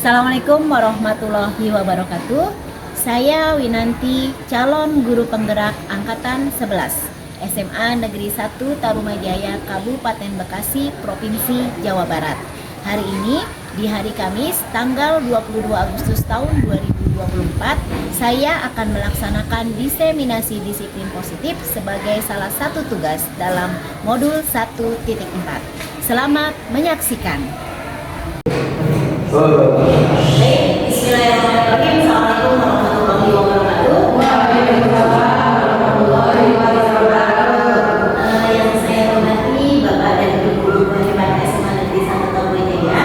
Assalamualaikum warahmatullahi wabarakatuh. Saya Winanti, calon guru penggerak Angkatan 11 SMA Negeri 1 Tarumajaya, Kabupaten Bekasi, Provinsi Jawa Barat. Hari ini, di hari Kamis, tanggal 22 Agustus tahun 2024, saya akan melaksanakan diseminasi disiplin positif sebagai salah satu tugas dalam modul 1.4. Selamat menyaksikan. Baik, bismillahirrahmanirrahim. Assalamualaikum warahmatullahi wabarakatuh. Waalaikumsalam warahmatullahi wabarakatuh. Yang saya hormati Bapak dan Ibu guru hebat SMA Negeri 1 Tarumajaya.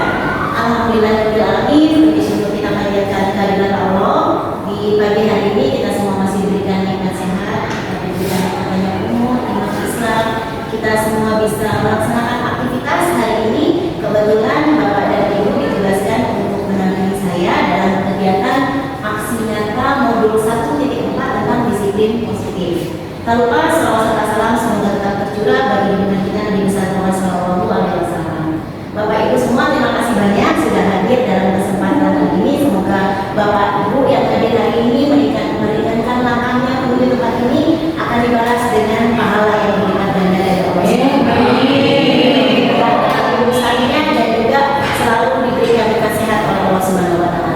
Alhamdulillahirrahmanirrahim. Bersyukur kita panjatkan kehadirat Allah. Di pagi hari ini kita semua masih diberikan nikmat sehat, dan diberikan banyak umur, nikmat Islam. Kita semua bisa melaksanakan aktivitas hari ini. Kebetulan Bapak dan Ibu ditugaskan untuk menemani saya dalam kegiatan aksi nyata modul 1.4 tentang disiplin positif. Tak lupa selawat serta salam semoga tetap tercurah bagi junjungan kita Nabi besar Muhammad Shallallahu Alaihi Wasallam. Bapak Ibu semua, terima kasih banyak sudah hadir dalam kesempatan hari ini. Semoga Bapak Ibu yang hadir hari ini meringankan langkahnya menuju tempat ini akan dibalas dengan pahala yang berlipat ganda dari Allah. Dan juga selalu diberikan kesehatan oleh Allah Subhanahu Wa Taala.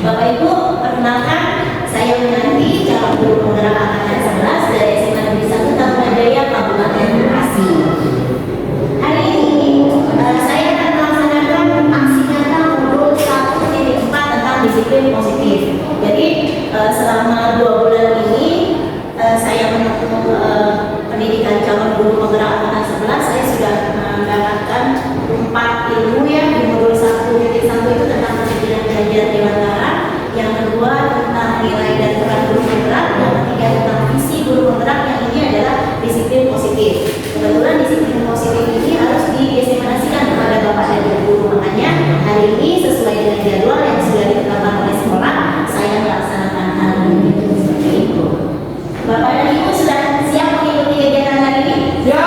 Bapak Ibu, perkenalkan saya Winanti, calon guru penggerak Angkatan 11 dari SMA Negeri 1 Tarumajaya, Kabupaten Bekasi. Hari ini saya akan melaksanakan aksi nyata modul 1.4 tentang disiplin positif. Jadi selama 2 bulan ini saya menempuh pendidikan calon guru penggerak Angkatan 11. Saya sudah mendapatkan 4 ilmu ya. Di modul 1.1 itu tentang pendidikan belajar dewasa, yang kedua tentang nilai dan peran guru penggerak, yang ketiga tentang visi guru penggerak, yang ini adalah disiplin positif. Kebetulan disiplin positif ini harus didiseminasikan kepada Bapak dan Ibu guru, makanya hari ini sesuai dengan jadwal yang sudah ditetapkan oleh sekolah, saya melaksanakan hal ini seperti itu. Bapak dan Ibu sudah siap mengikuti kegiatan hari ini? Ya.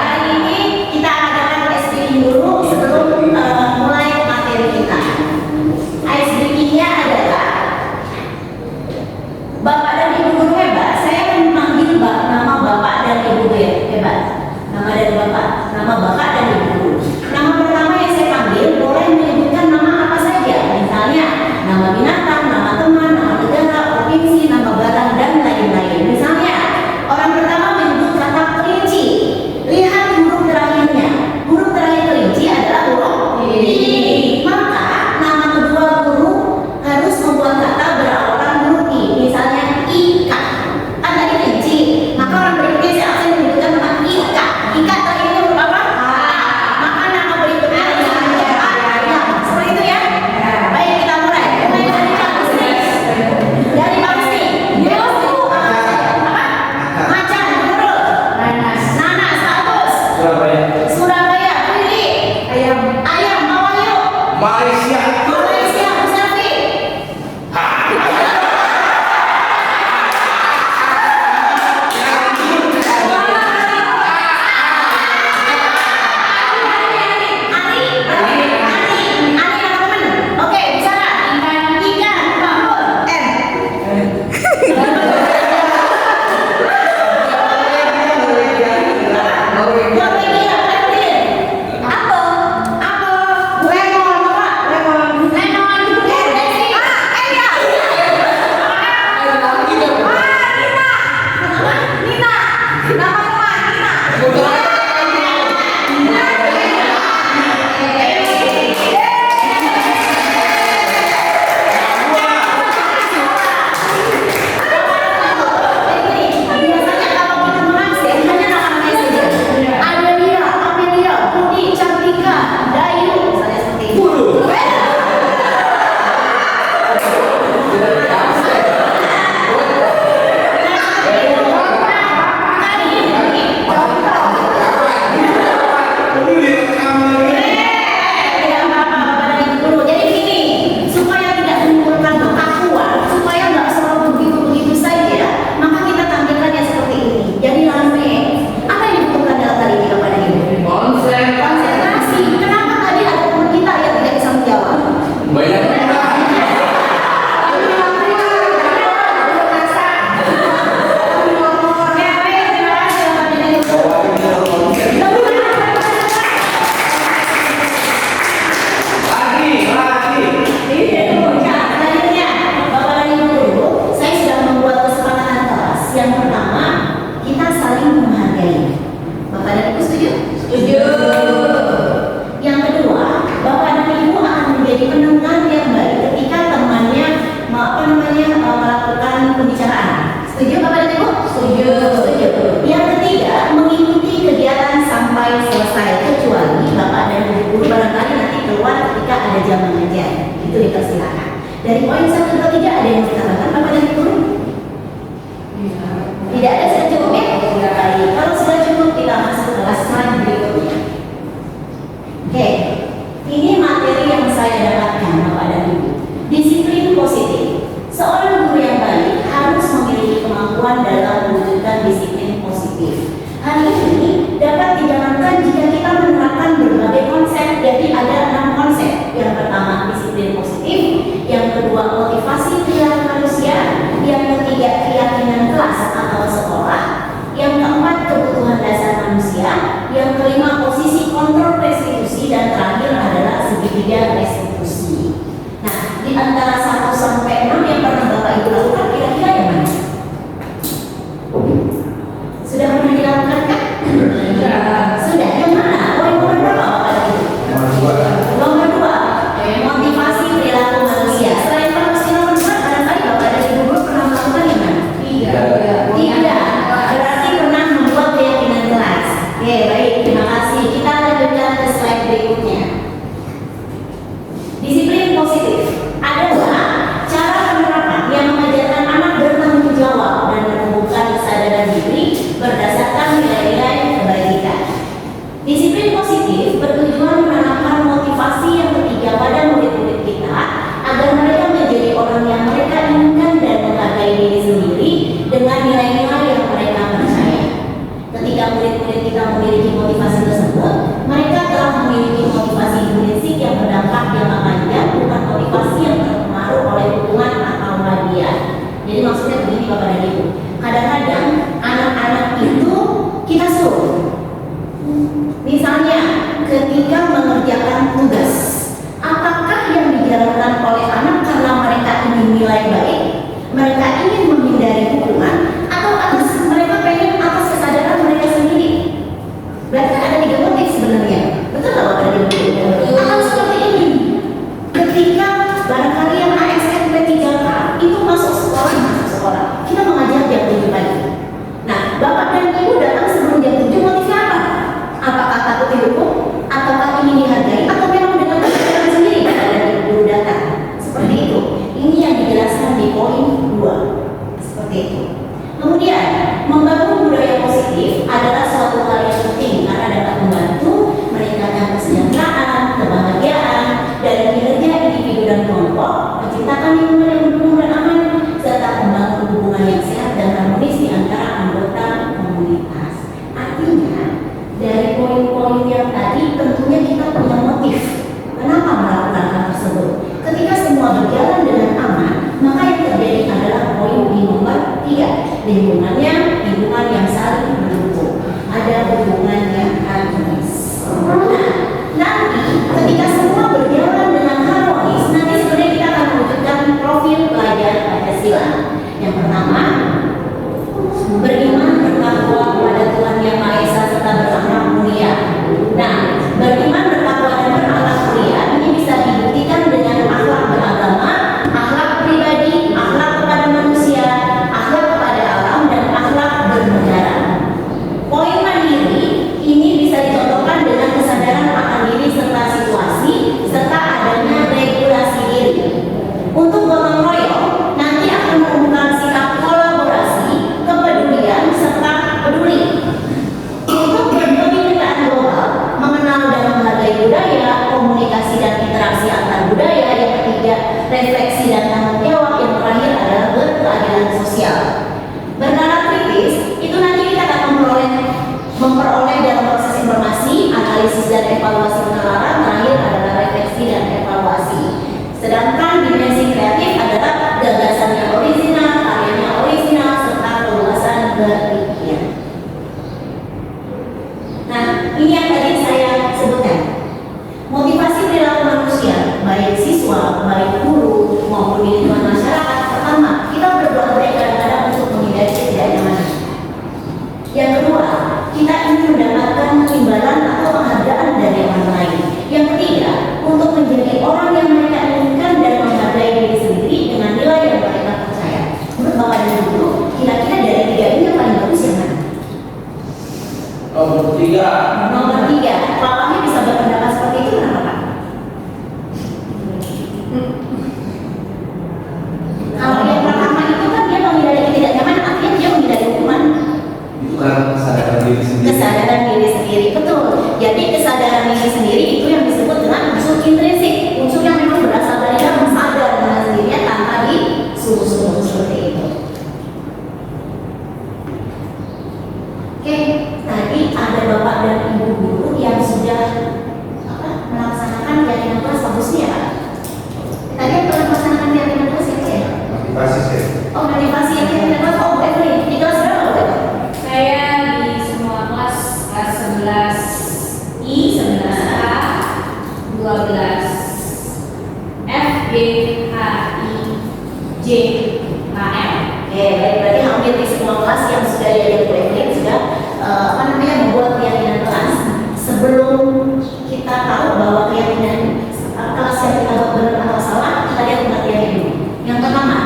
Hari ini kita adakan ice breaking dulu sebelum mulai materi kita. Ice breakingnya adalah Bapak dan Ibu guru hebat. Saya memanggil nama Bapak dan Ibu guru hebat. Nama dari Bapak, nama Bapak dan Ibu guru. Nama pertama yang saya panggil boleh menyebutkan nama apa saja. Misalnya nama binatang, nama teman, nama negara, provinsi, nama barang, dan lain-lain. Misalnya orang pertama menyebut kata kelinci. Lihat huruf terakhirnya. Huruf terakhir kelinci adalah huruf I. Maka nama kedua guru harus membuat kata berawalan huruf I. Misalnya Ika. Kan tadi kelinci. Maka orang berikutnya saya akan menyebutkan nama Ika. Ika terakhirnya huruf apa? Maka nama berikutnya adalah A. Seperti itu ya. Baik, kita mulai. Mulai dari kampus nih. Dari kampus nih. Macan, Nurul, Nanas, Bagus, Surabaya, Willy, Ayam, Mawayu, Malaysia, Musafi. Oke, bicara. Ikan, Bambul, Norwegia, Apel, lemon, dipersilakan. Dari poin 1, 2, 3 ada yang mau ditambahkan Bapak dan Ibu? Tidak ada, sudah cukup ya? Baik, kalau sudah cukup kita masuk ke slide berikutnya. Oke, ini materi yang saya dapatkan Bapak dan Ibu. Disiplin positif. Seorang guru yang baik harus memiliki kemampuan dalam mewujudkan disiplin positif. Hal ini dapat dijalankan jika kita menerapkan berbagai konsep. Jadi ada 6 konsep. Yang pertama disiplin positif, yang kedua motivasi perilaku manusia, yang ketiga keyakinan kelas atau sekolah, yang keempat kebutuhan dasar manusia, yang kelima posisi kontrol restitusi, dan terakhir adalah segitiga restitusi. Nah, di antara 1 sampai 6 yang pernah Bapak Ibu lakukan kira-kira yang mana? Sudah pernah dilakukan kan? Sudah. Yang mana? Poin nomor berapa Bapak Ibu? Nomor 2. Motivasi perilaku manusia. Selain motivasi nomor 2, barangkali Bapak dan Ibu pernah melakukan yang mana? Tidak. Berarti pernah membuat keyakinan kelas. Oke, baik. Terima kasih. Kita lanjutkan ke slide berikutnya. Disiplin positif adalah cara penerapan yang mengajarkan anak bertanggung jawab dan menumbuhkan kesadaran diri berdasarkan nilai-nilai kebajikan. Disiplin positif bertujuan menanamkan motivasi yang ketiga pada murid-murid kita agar mereka menjadi orang yang mereka inginkan dan menghargai diri sendiri dengan nilai-nilai yang mereka percaya. Ketika murid-murid kita memiliki motivasi tersebut, mereka telah memiliki motivasi intrinsik yang berdampak jangka panjang, bukan motivasi yang terpengaruh oleh hubungan atau hadiah. Jadi maksudnya begini Bapak dan Ibu, kadang-kadang anak-anak itu kita suruh, misalnya ketika mengerjakan tugas, apakah yang dijalankan oleh anak karena mereka ingin nilai baik, mereka ingin menghindari hukuman, atau mereka pengen atas kesadaran mereka sendiri? Berarti ada 3 motif sebenarnya. Betul nggak Bapak dan Ibu? Atau seperti ini, ketika barangkali yang ASN P3K itu masuk sekolah, kita mengajar jam 7 pagi. Nah, Bapak dan Ibu datang sebelum jam 7, motifnya apa? Apakah takut dihukum? Ataukah ingin dihargai? Atau memang dengan kesadaran sendiri Bapak dan Ibu datang? Seperti itu. Ini yang dijelaskan di poin 2. Seperti itu. Kemudian, membangun budaya positif adalah suatu hal yang penting karena dapat membantu meningkatkan kesejahteraan, kebahagiaan, dan kinerja individu dan kelompok, menciptakan lingkungan yang mendukung dan aman, serta membangun hubungan yang sehat dan harmonis di antara anggota komunitas. Artinya, dari poin-poin yang tadi tentunya kita punya motif. Kenapa melakukan hal tersebut? Ketika semua berjalan dengan aman, maka yang terjadi adalah poin di nomor 3. Lingkungan yang saling mendukung, ada hubungan yang harmonis. Nah, nanti ketika semua berjalan dengan harmonis, nanti sebenarnya kita akan mewujudkan profil pelajar Pancasila. Yang pertama, beriman bertakwa kepada Tuhan Yang Maha Esa serta berakhlak mulia. Nah, beriman bertakwa dan berakhlak mulia ini bisa dibuktikan dengan akhlak beragama, akhlak pribadi, akhlak kepada manusia, akhlak kepada alam, dan akhlak bernegara. Poin mandiri ini bisa dicontohkan dengan kesadaran akan diri serta situasi, serta adanya regulasi diri. Untuk gotong royong, nanti akan menumbuhkan sikap kolaborasi, kepedulian, serta peduli. Untuk berkebinekaan global, mengenal dan menghargai budaya, komunikasi dan interaksi antar budaya, yang ketiga, refleksi dan tanggung jawab, yang terakhir adalah berkeadilan sosial. Bernalar kritis, itu nanti kita akan memperoleh dalam proses informasi, analisis dan evaluasi penalaran, terakhir adalah refleksi dan evaluasi. Sedangkan dimensi kreatif adalah gagasan yang orisinal, karyanya orisinal, serta keluasan berpikir. Nah, ini yang tadi saya sebutkan. Motivasi perilaku manusia, baik siswa, baik guru, maupun di lingkungan masyarakat. Pertama, kita berbuat baik kadang-kadang untuk menghindari ketidaknyamanan. Yang kedua, kita ingin mendapatkan imbalan atau penghargaan dari orang lain. Yang ketiga, untuk menjadi orang yang mereka inginkan dan menghargai diri sendiri dengan nilai yang mereka percaya. Menurut Bapak dan Ibu, kira-kira dari 3 ini yang paling bagus yang mana? Nomor 3. Nomor 3. Bapaknya bisa berpendapat seperti itu, kenapa Pak? 13. F G H I J K L. Oke, baik, berarti hampir di semua kelas yang sudah ada kuliah sudah membuat keyakinan kelas. Sebelum kita tahu bahwa keyakinan kelas yang kita buat benar atau salah, kita lihat pengertiannya dulu. Yang pertama,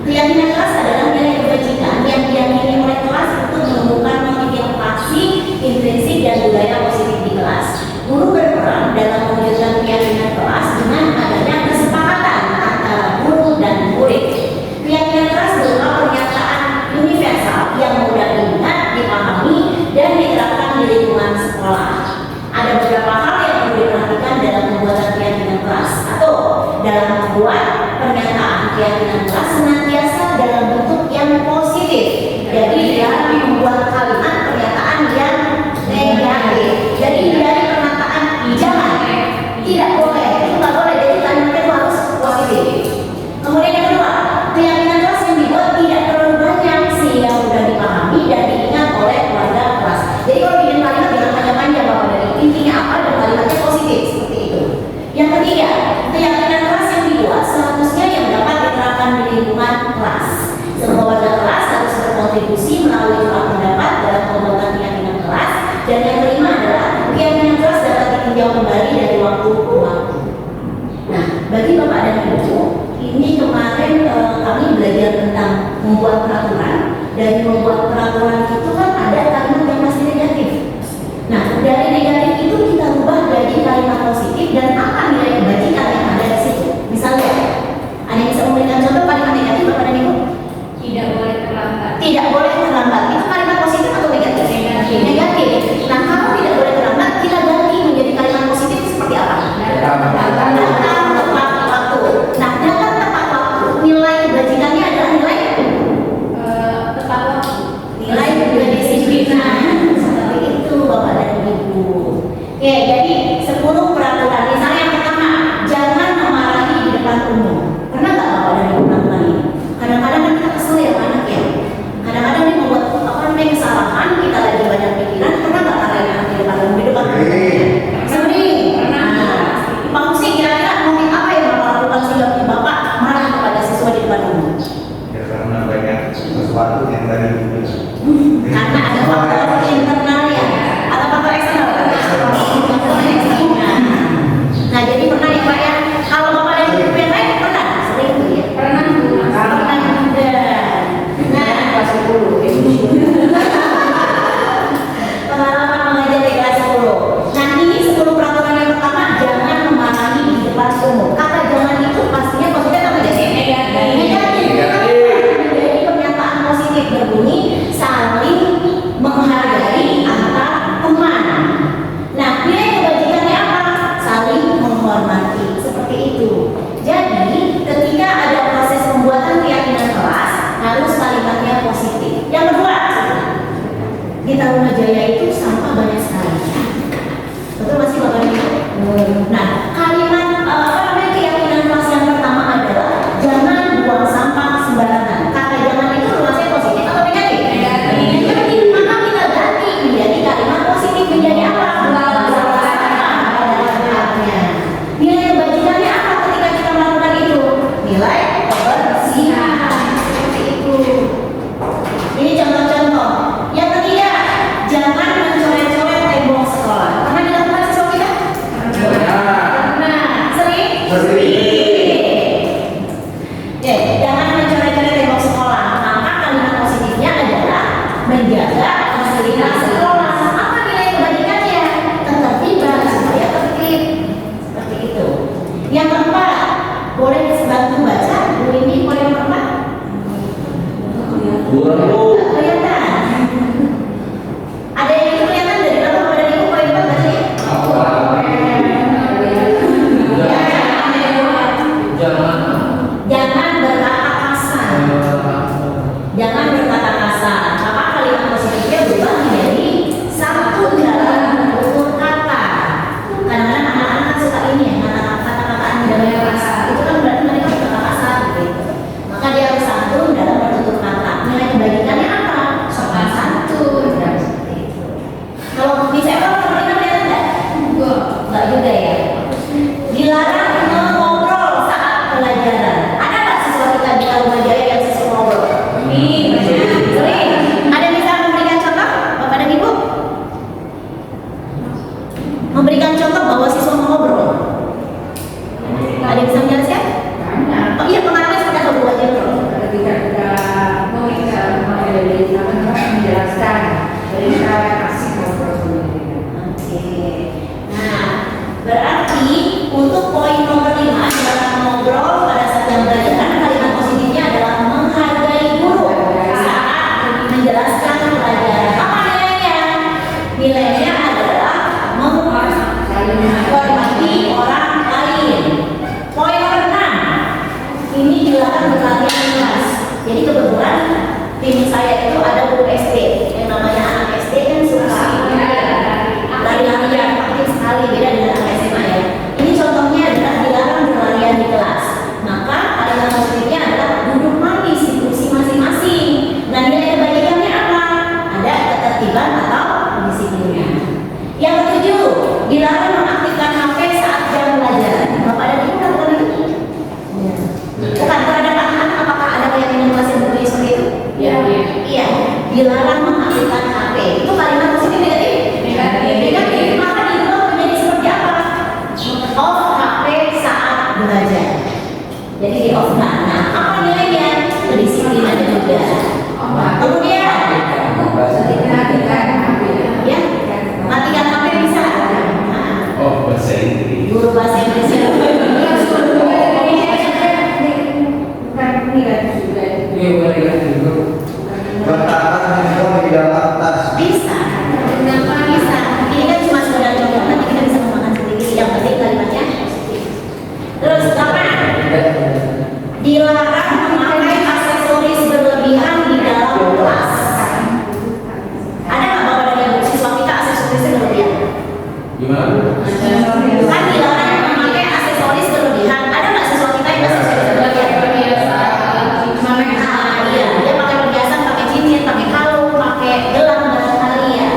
keyakinan kelas adalah nilai kebajikan yang diyakini oleh kelas untuk menemukan motif yang pasti, intrinsik dan budaya positif di kelas. Guru berperan dalam mewujudkan keyakinan kelas dengan adanya kesepakatan antara guru dan murid. Keyakinan kelas berupa pernyataan universal yang mudah diingat, dipahami, dan diterapkan di lingkungan sekolah. Ada beberapa hal yang perlu diperhatikan dalam pembuatan keyakinan kelas atau dalam membuat pernyataan keyakinan kelas senantiasa dalam bentuk yang positif. Jadi jangan membuat kalimat pernyataan yang negatif. Jadi dari pernyataan jangan, tidak boleh, itu nggak boleh. Jadi kalimatnya itu harus positif. Kemudian yang kedua, keyakinan kelas yang dibuat tidak terlalu banyak sehingga mudah dipahami dan diingat oleh keluarga kelas. Jadi kalau bikin kalimat jangan panjang-panjang, Bapak, dari intinya apa dan kalimatnya positif seperti itu. Yang ketiga, keyakinan kelas yang dibuat seharusnya yang dapat diterapkan di lingkungan kelas. Semua warga kelas harus berkontribusi melalui surat pendapat dalam pembuatan keyakinan kelas. Dan yang kelima adalah keyakinan kelas dapat ditinjau kembali dari waktu ke waktu. Nah, bagi Bapak dan Ibu, ini kemarin kami belajar tentang membuat peraturan. Dan membuat peraturan itu kan ada kalimat yang masih negatif. Nah, dari negatif itu kita ubah jadi kalimat positif dan apa nilai kebajikan yang ada di situ. Misalnya, ada yang bisa memberikan contoh kalimat negatif Bapak dan Ibu? Tidak boleh terlambat. Tidak boleh terlambat. Itu kalimat positif atau negatif? Negatif. Negatif. Nah, kalau tidak boleh terlambat, kita ganti menjadi kalimat positif seperti apa? Datang tepat waktu. Nah, datang tepat waktu. Nilai kebajikannya adalah nilai Tepat waktu. nilai kedisiplinan. Seperti itu Bapak dan Ibu. Oke, jadi 10 peraturan. Misalnya yang pertama, jangan memarahi di depan umum. Pernah nggak Bapak dan Ibu melakukan ini? Kadang-kadang kan kita kesel ya anak ya. Kadang-kadang dia membuat kesalahan, kita lagi banyak pikiran. Pernah nggak marahin anak di depan umum? Di depan umum? Sering. Nah, Pak Musi kira-kira motif apa yang Bapak lakukan sehingga Bapak marah kepada siswa di depan umum? Ya karena banyak sesuatu yang tadi Karena ada faktor internal ya, atau faktor eksternal. Faktor eksternal. Nah, jadi pernah ya Pak ya, kalau Bapak dan Ibu yang lain pernah? Sering tuh ya? Pernah Pernah juga. Nah, kelas 10. Pengalaman mengajar di kelas 10. Nah, ini 10 peraturan yang pertama, jangan memarahi di depan umum. Kata jangan itu pastinya positif atau negatif? Negatif. Jadi pernyataan positif berbunyi saling menghargai antar teman. Nah, nilai kebajikannya apa? Saling menghormati. Seperti itu. Jadi, ketika ada proses pembuatan keyakinan kelas, harus kalimatnya positif. Yang kedua, di Tarunajaya itu sampah banyak sekali. Betul masih Bapak Ibu? Nah, kalimat keyakinan kelas yang pertama adalah jangan buang sampah sembarangan. Kata jangan itu luasnya positif atau negatif? Negatif. Maka kita ganti menjadi kalimat positif menjadi apa? Buang sampah pada tempatnya. Nilai kebajikannya apa ketika kita melakukan itu? Nilai kebersihan. Seperti itu. Ini contoh-contoh. Yang ketiga, jangan mencoret-coret tembok sekolah. Pernah dilakukan siswa kita? Pernah. Sering? Oke, jangan mencoret-coret tembok sekolah. Maka kalimat positifnya adalah menjaga fasilitas sekolah. Apa nilai kebajikannya? Ketertiban supaya tertib. Seperti itu. Yang keempat, boleh bantu baca. Bu ini poin keempat. Kelihatan. Ada yang itu kelihatan dari belakang Bapak dan Ibu poin keempat bacanya? Jangan berkata kasar. Jangan berkata kasar. Maka kalimat positifnya berubah menjadi satu dalam tutur kata. Kadang-kadang anak-anak kan suka ini ya, kata-kataan tidak banyak kasar. Itu kan berarti mereka berkata kasar gitu. Maka dia harus santun dalam bertutur kata. Nilai kebajikannya apa? Ada yang bisa menjelaskan? Oh iya, pengaruhnya seperti apa Bu aja Bro? Ketika kita memeriksa materi menjelaskan dari cara kasih kontrol. Oke. Nah, berarti untuk poin nomor 5 dalam ngobrol pada saat jam belajar, karena kalimat positifnya adalah menghargai guru saat menjelaskan pelajaran. Apa nilainya? Nilainya adalah menghormati orang lain. Poin nomor 6, ini dilakukan berlarian di kelas. Jadi kebetulan tim saya itu ada guru SD yang namanya anak SD kan suka lari-larian aktif sekali, beda dengan anak SMA ya. Ini contohnya adalah dilarang berlarian di kelas. Maka kalimat positifnya adalah duduk manis di kursi masing-masing. Nah, nilai kebaikannya apa? Ada ketertiban atau kedisiplinan. Yang ketujuh, dilarang mengaktifkan HP saat jam belajar. Bapak dan Ibu lakukan itu? Bukan, terhadap anak-anak apakah ada keyakinan kelas yang berbeda seperti itu? Iya, dilarang mengaktifkan HP. Itu kalimat positif negatif? Negatif. Maka diubah menjadi seperti apa? Off HP saat belajar. Jadi di off. Nah, apa nilainya? Kedisiplinan juga. Kemudian, ya, matikan HP bisa. Nah, Oh, bahasa Inggris. guru bahasa Inggris Iya, boleh kan itu. Letakkan handphone di dalam tas. bisa. Kenapa bisa? Ini kan cuma sekedar contoh, nanti kita bisa menggunakan sendiri. Yang penting kalimatnya positif. Terus 8, dilarang memakai aksesoris berlebihan di dalam kelas. Ada nggak Bapak dan Ibu siswa kita aksesorisnya berlebihan? Gimana? Kan dilarang memakai aksesoris berlebihan. Ada nggak siswa kita yang aksesoris berlebihan? Ah, iya, dia pakai perhiasan, pakai cincin, pakai kalung, pakai gelang barangkali ya.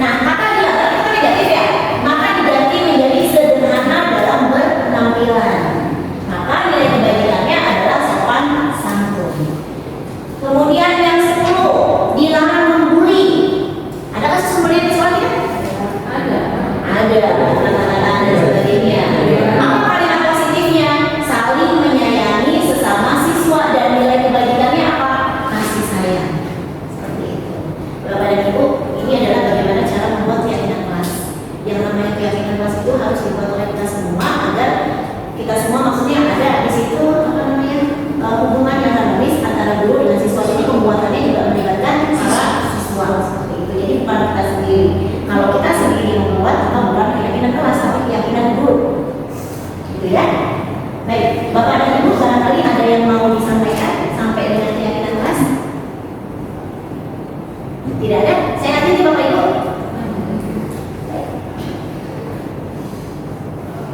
Nah, maka dilarang itu negatif ya. Maka diganti menjadi sederhana dalam berpenampilan. Maka nilai kebaikannya adalah sopan santun. Kemudian yang 10, dilarang membuli. Adakah sesungguhnya di sekolah kita? Ada, kata-kata dan sebagainya. Apa kalimat positifnya? Saling menyayangi sesama siswa dan nilai kebaikannya apa? Kasih sayang. Seperti itu. Bapak dan Ibu, ini adalah bagaimana cara membuat keyakinan kelas. Yang namanya keyakinan kelas itu harus dibuat oleh kita semua agar kita semua maksudnya ada di situ apa namanya hubungan yang harmonis antara guru dengan siswa. Jadi pembuatannya juga melibatkan para siswa seperti itu. Jadi bukan kita sendiri. Kalau kita sendiri membuat, kita bukan keyakinan kelas, tapi keyakinan guru. Gitu ya. Baik, Bapak dan Ibu barangkali ada yang mau disampaikan sampai dengan keyakinan kelas? Tidak ada? Saya nanti Bapak Ibu.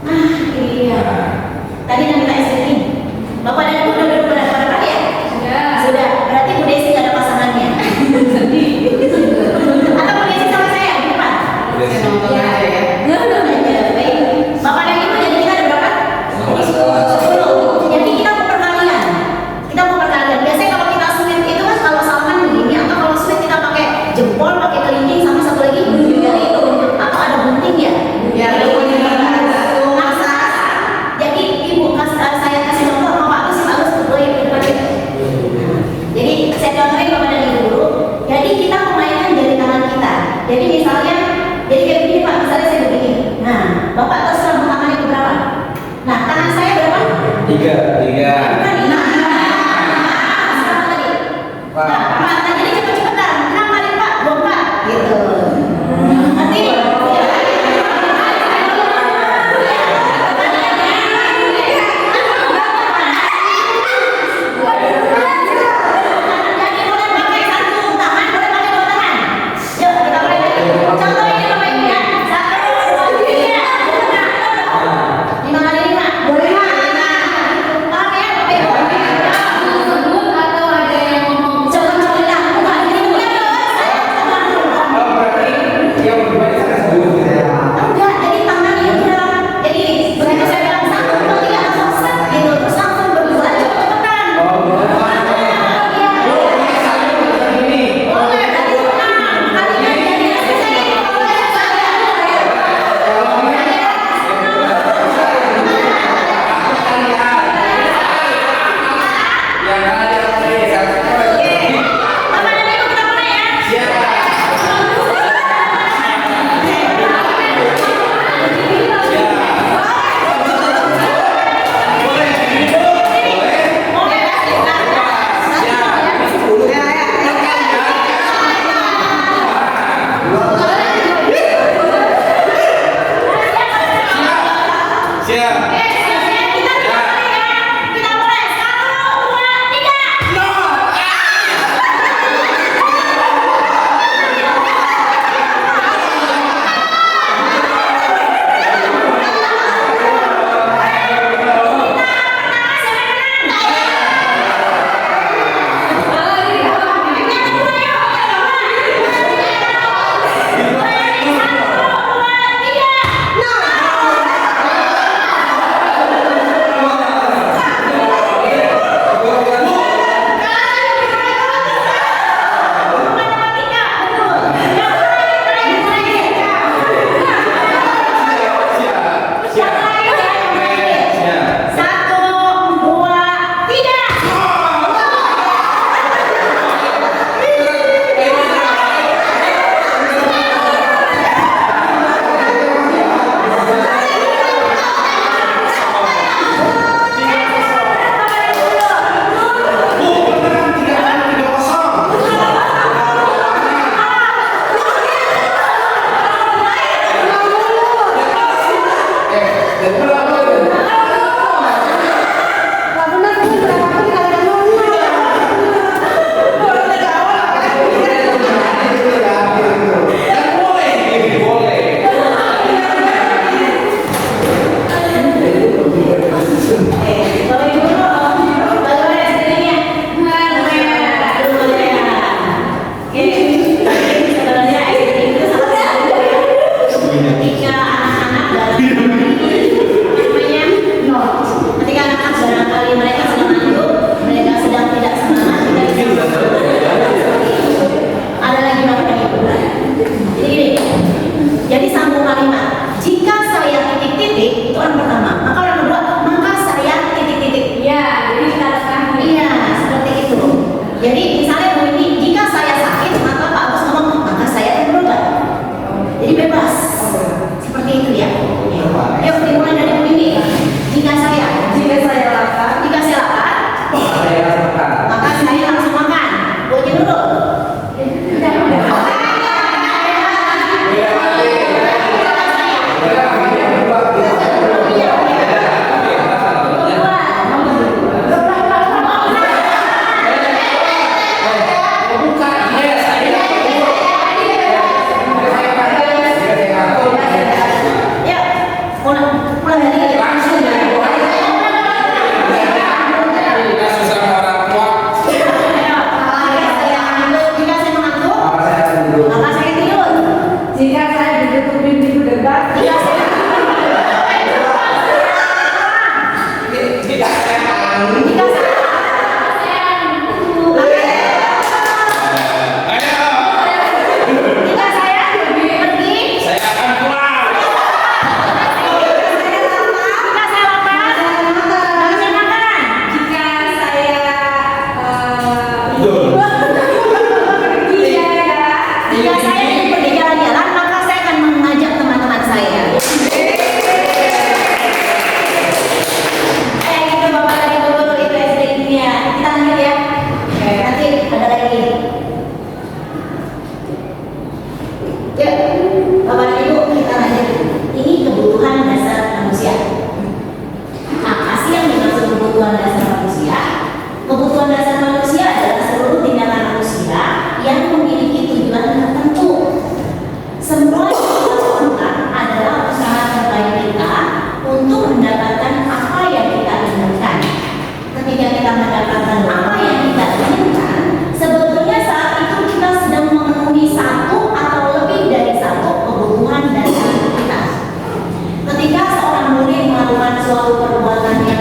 Ah, iya. Tadi yang kita SPP. Bapak dan Ibu udah duduk pada ya? Sudah. Berarti Bu Desi nggak ada pasangannya. Atau Bu Desi sama saya di depan? Baik. Bapak dan Ibu, jadi kita ada berapa? 10. Jadi kita mau perkalian. Biasanya kalau kita sulit itu kan kalau salman begini, atau kalau sulit kita pakai jempol, pakai kelingking, sama satu lagi jari itu. Atau ada gunting ya? Maksa. Jadi Ibu saya kasih contoh sama Pak Agus, Pak Agus boleh dipakai. Jadi saya contohin Bapak dan Ibu dulu. Jadi kita memainkan jari tangan kita. Jadi misalnya, jadi kayak begini Pak, misalnya saya begini. Nah, Bapak terserah tangannya ke berapa? Nah, tangan saya berapa? 3. Nah, sekarang tadi. Nah, Pak, jadi cepet-cepetan. 6 kali Pak, 24. Gitu. Nanti, jadi boleh pakai satu tangan, boleh pakai 2 tangan. Yuk, kita mulai lagi. Contoh ini Bapak Ibu ya. 1, 2, 3, 5 kali 5. Boleh 5. Paham ya Bapak Ibu?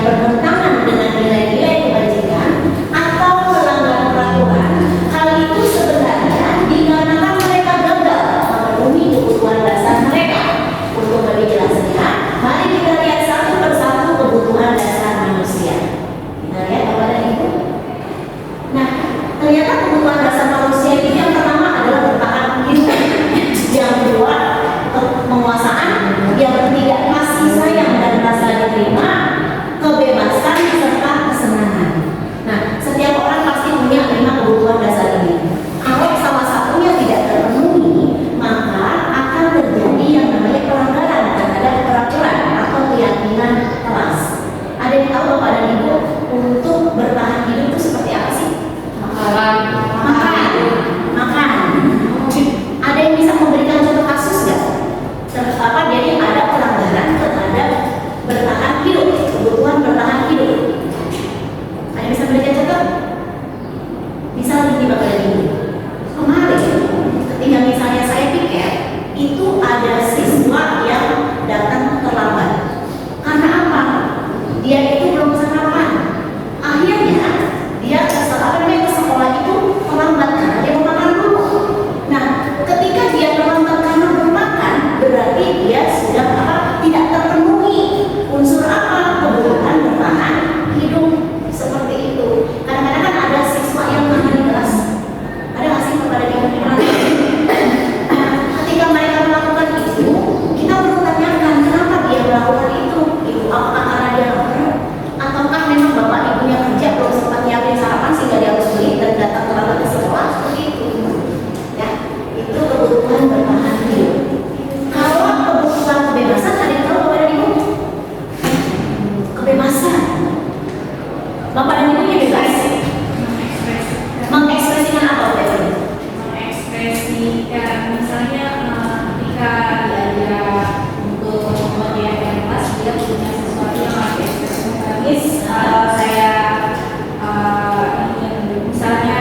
bertentangan dengan nilai-nilai kebajikan atau melanggar peraturan, hal itu sebenarnya dikarenakan mereka gagal memenuhi kebutuhan dasar mereka. Untuk lebih jelasnya, mari kita lihat satu persatu kebutuhan dasar manusia. Kita lihat Bapak dan Ibu. Nah, ternyata kebutuhan dasar manusia itu yang pertama adalah bertahan hidup, yang kedua penguasaan, yang ketiga kasih sayang dan rasa diterima, kebebasan serta kesenangan. Nah, setiap orang pasti punya 5 kebutuhan dasar ini. Kalau salah satunya tidak terpenuhi, maka akan terjadi yang namanya pelanggaran terhadap peraturan atau keyakinan kelas. Ada yang tahu Bapak dan Ibu untuk bertahan hidup itu seperti apa sih? Makan. Ada yang bisa memberikan contoh kasus nggak? Jadi ada pelanggaran terhadap bertahan hidup, kebutuhan bertahan hidup. Ada yang bisa memberikan contoh? Misal ini Bapak dan Ibu, kemarin ketika misalnya saya pikir itu ada siswa yang datang terlambat. Karena apa? Dia itu belum sarapan. Akhirnya dia ke sekolah itu terlambat karena dia mau makan dulu. Nah, ketika dia terlambat karena belum makan, berarti dia sudah tidak terpenuhi unsur kebutuhan bertahan hidup seperti itu. Kadang-kadang kan ada siswa yang makan di kelas. Ada nggak sih kepada dia ketika mereka melakukan itu, kita perlu tanyakan kenapa dia melakukan itu. Apakah karena dia lapar? Ataukah memang bapak ibunya kerja belum sempat nyiapin sarapan sehingga dia harus beli dan datang terlambat ke sekolah seperti itu. Ya, itu kebutuhan bertahan hidup. Kalau kebutuhan kebebasan, ada yang tahu Bapak dan Ibu? Kebebasan. Bapak dan Ibunya bebas. Mengekspresikan apa Bapak dan Ibu? mengekspresikan misalnya ketika diajak untuk memperlihatkan kelas dia punya sesuatu yang harus diekspresikan. Saya ingin misalnya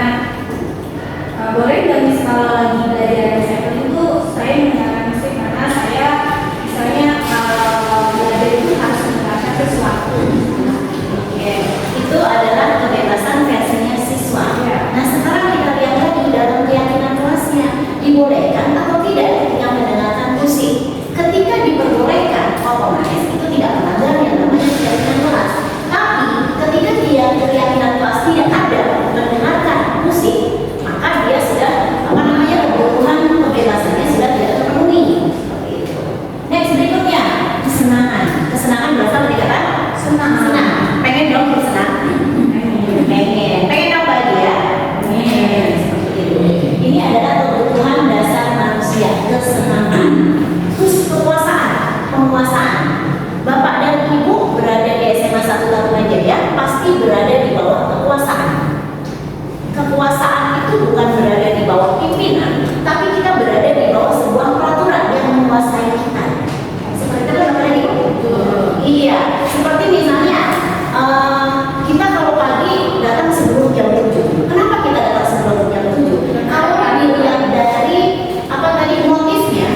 boleh nggak kalau lagi belajar SMP itu saya menggunakan musik karena saya misalnya belajar itu harus menggunakan sesuatu. Oke, itu adalah kebebasan versinya siswa. Nah, sekarang kita lihat lagi dalam keyakinan kelasnya, dibolehkan atau tidak ketika mendengarkan musik. Ketika diperbolehkan, otomatis itu tidak melanggar yang namanya keyakinan kelas. Tapi ketika dia keyakinan kelas tidak ada mendengarkan musik, maka dia sudah kebutuhan kebebasannya sudah tidak terpenuhi. Seperti itu. Next, berikutnya kesenangan. Kesenangan berasal dari kata senang. Pengen dong bersenang? Pengen dong bahagia? Seperti itu. Ini adalah kebutuhan dasar manusia, kesenangan. Terus penguasaan. Bapak dan Ibu berada di SMA 1 Tarunajaya pasti berada di bawah kekuasaan. Kekuasaan itu bukan berada di bawah pimpinan, tapi kita berada di bawah sebuah peraturan yang menguasai kita. Seperti itu Bapak dan Ibu? Iya, seperti misalnya kita kalau pagi datang sebelum jam 7. Kenapa kita datang sebelum jam 7? Kalau dilihat dari motifnya,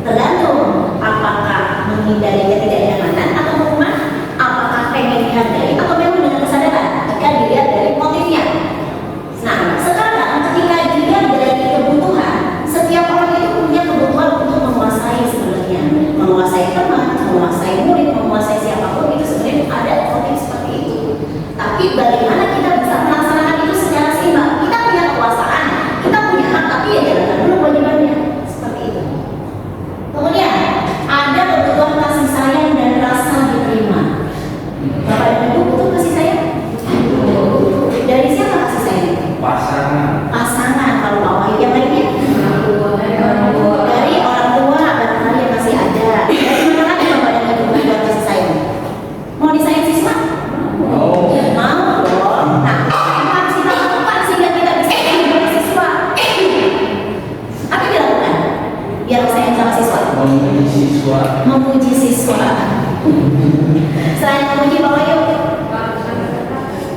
tergantung apakah menghindari ketidaknyamanan atau hukuman, apakah pengen dihargai atau memang dengan kesadaran. Jika dilihat dari motifnya. Nah, sekarang ketika dilihat dari kebutuhan, setiap orang itu punya kebutuhan untuk menguasai sebenarnya, menguasai teman, menguasai murid, menguasai siapapun, itu sebenarnya ada motif seperti itu. Tapi bagaimana kita bisa melaksanakan itu secara seimbang? Kita punya kekuasaan, kita punya hak, tapi ya jalankan dulu kewajibannya. Seperti itu. Kemudian ada kebutuhan kasih sayang dan rasa diterima. Bapak dan Ibu butuh kasih sayang? Dari siapa kasih sayang? Pasangan. Kalau bawah yang lainnya? Dari orang tua, barangkali yang masih ada. Dari mana lagi Bapak dan Ibu butuh kasih sayang? Mau disayang siswa? Mau dong. Nah, apa harus kita lakukan sehingga kita bisa sayang siswa? Apa yang dilakukan? Biar sayang sama siswa. Memuji siswa. Selain memuji Bapak yuk.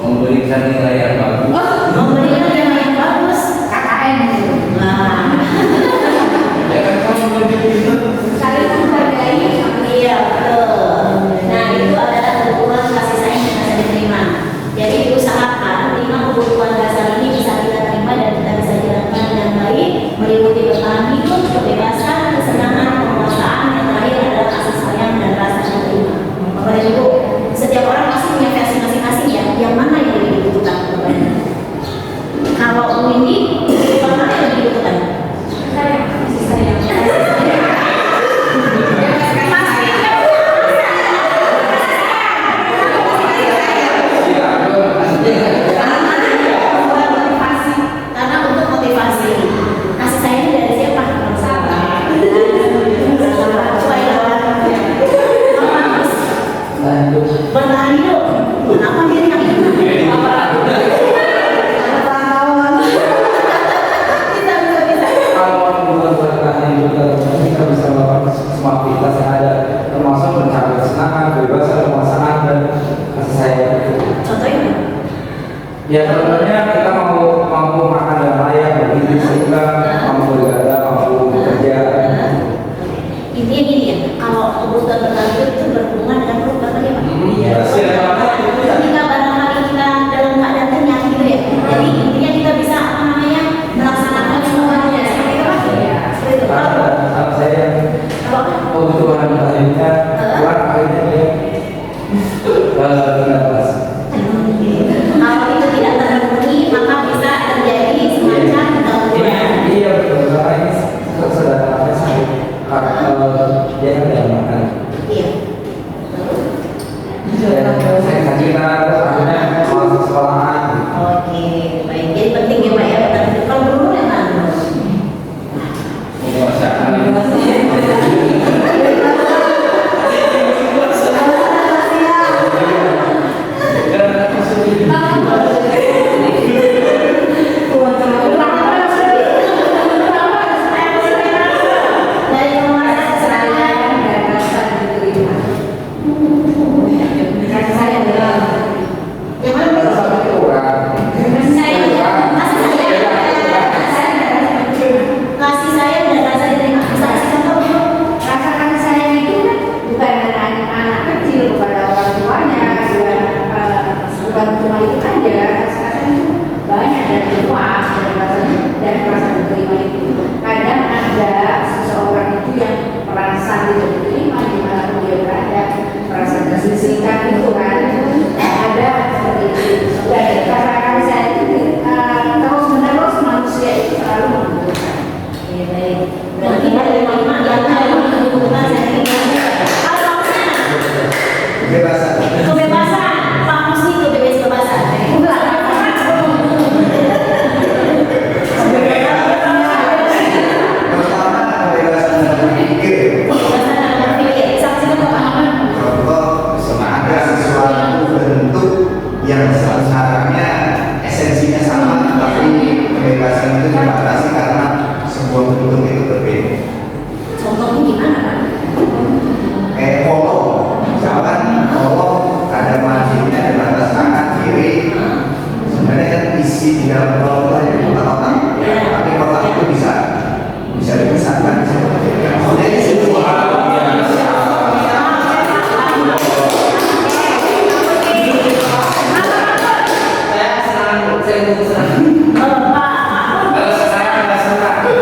Memberikan nilai yang bagus. Memberikan nilai yang bagus. KKN gitu. Nah. Ya kan kamu lebih pintar. Saling menghargai. Iya betul. Nah itu adalah kebutuhan hidup. Bertahan hidup. Kenapa dia yang bisa. Kalau bukan bertahan hidup, kita bisa melakukan semua aktivitas yang ada, termasuk mencari kesenangan, kebebasan, kemasangan, dan kasih sayang itu. Contohnya? Ya sebenarnya kita mampu makan dan layak, begitu sehingga mampu beribadah, mampu bekerja. Intinya gini ya, kalau kebutuhan bertahan hidup itu berhubungan dengan perut Bapak ya Pak? Iya, Ketika barangkali kita dalam keadaan kenyang gitu ya, jadi intinya kita bisa apa namanya melaksanakan semuanya seperti itu Pak? Seperti itu Pak? Kalau saya Apa? kebutuhan hidupnya kuat, akhirnya dia tidak pas. Kalau itu tidak terpenuhi, maka bisa terjadi semacam gangguan. Iya betul, karena ini kesadarannya sakit. Dia kan tidak makan. Iya. Saya sajikan, terus akhirnya malas sekolahan. Oke, baik. Jadi penting ya Pak ya, bertahan hidup. Kalau dulu yang mana? Ini masakan. Dari penguasa saya yang mana? Kalau sampai itu orang. Kasih sayang dan rasa diterima. Bisa kasih contoh Bu? Rasa kasih sayang itu kan bukan anak kecil kepada orang tuanya, bukan cuma itu aja. Kasih sayang itu banyak dan luas dan merasa diterima itu. Kadang ada seseorang itu yang merasa tidak diterima di mana dia berada, merasa tersisihkan itu kan. Ada seperti itu. Dan rasa kasih sayang itu terus menerus manusia itu selalu membutuhkan. Oke, baik. Berarti dari lima yang kebutuhan saya terima. Kalau Kebebasan. kebebasan, Pak Musni itu kebebasan. Pertama, kebebasan berpikir. Kebebasan dalam berpikir. Saksi Bapak. Contoh, ada sesuatu bentuk yang sebenarnya esensinya sama, tapi kebebasan itu dibatasi karena sebuah bentuk itu berbeda. Contohnya gimana Pak? Kayak kolom, misalkan kolom ada marginnya di atas kanan kiri. Sebenarnya kan isi di dalam kolom itu hanya kotak-kotak, tapi kotak itu bisa dibesarkan, bisa dikecilkan. Maksudnya ini sebuah Pak,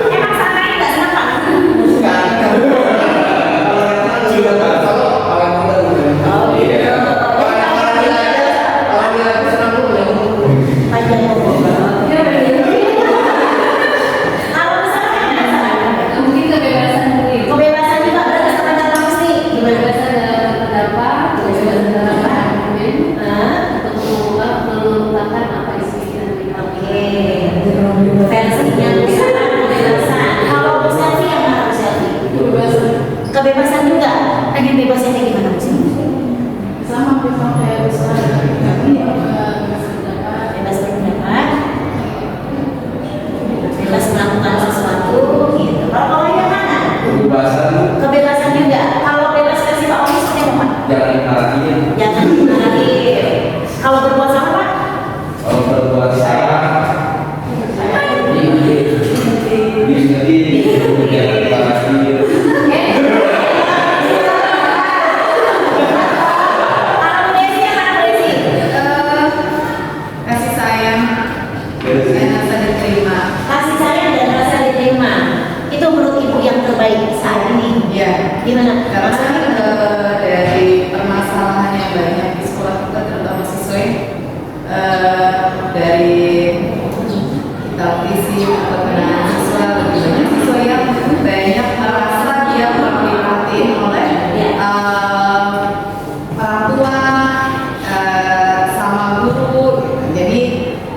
emang sananya nggak senang Pak? Panjang umur. Kalau misalnya Mungkin kebebasan mungkin. kebebasan juga berarti sama Bapak Musni. Gimana? Kebebasan dalam berpendapat, kebebasan dalam berargumen, untuk mengungkapkan apa isi pikiran kita. Oke. Versinya misalkan kebebasan. Kalau Bu Selvi yang mana Bu Selvi? Kebebasan Kebebasan juga. Pengen bebasnya kayak gimana Bu Selvi? sama kayak besar, tapi bebas pendapat. Bebas berpendapat. Bebas melakukan sesuatu gitu. Kalau yang mana? Kebebasan Kebebasan juga. Kalau bebas versi Pak Omi seperti apa Pak? jangan dimarahin. Jangan dimarahin. Kalau berbuat salah Pak? Kalau berbuat salah, diingetin, jangan dimarahin. Kalau Bu Desi yang mana Bu Desi? Kasih sayang dan rasa diterima. Kasih sayang dan rasa diterima. Itu menurut Ibu yang terbaik saat ini. Ya, Gimana? karena dari permasalahan yang banyak di sekolah kita terutama siswa dari kita visi atau penanganan siswa lebih banyak siswa yang banyak merasa dia terprihatin oleh orang tua sama guru. Jadi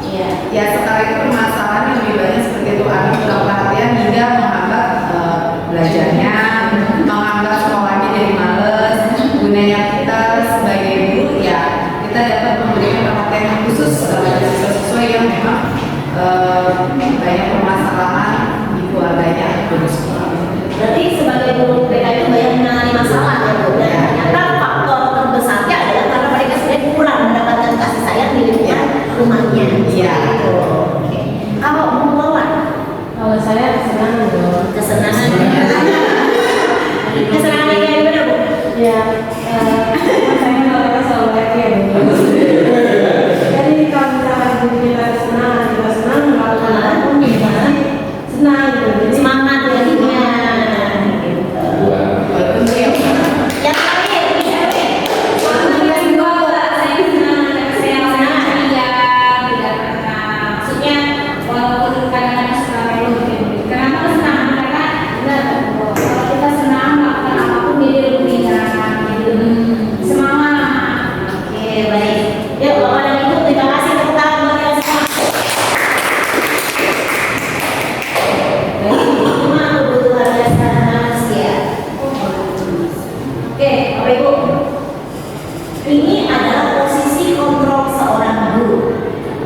Iya. ya sekarang itu permasalahan yang lebih banyak seperti itu, anak kurang perhatian hingga menghambat belajarnya, menghambat sekolahnya jadi males. Gunanya kita sebagai Oke, baik. Yuk, Bapak dan Ibu, terima kasih tepuk tangan buat kita semua. Baik, cuma kebutuhan dasar manusia. Oke, Bapak Ibu. Ini adalah posisi kontrol seorang guru.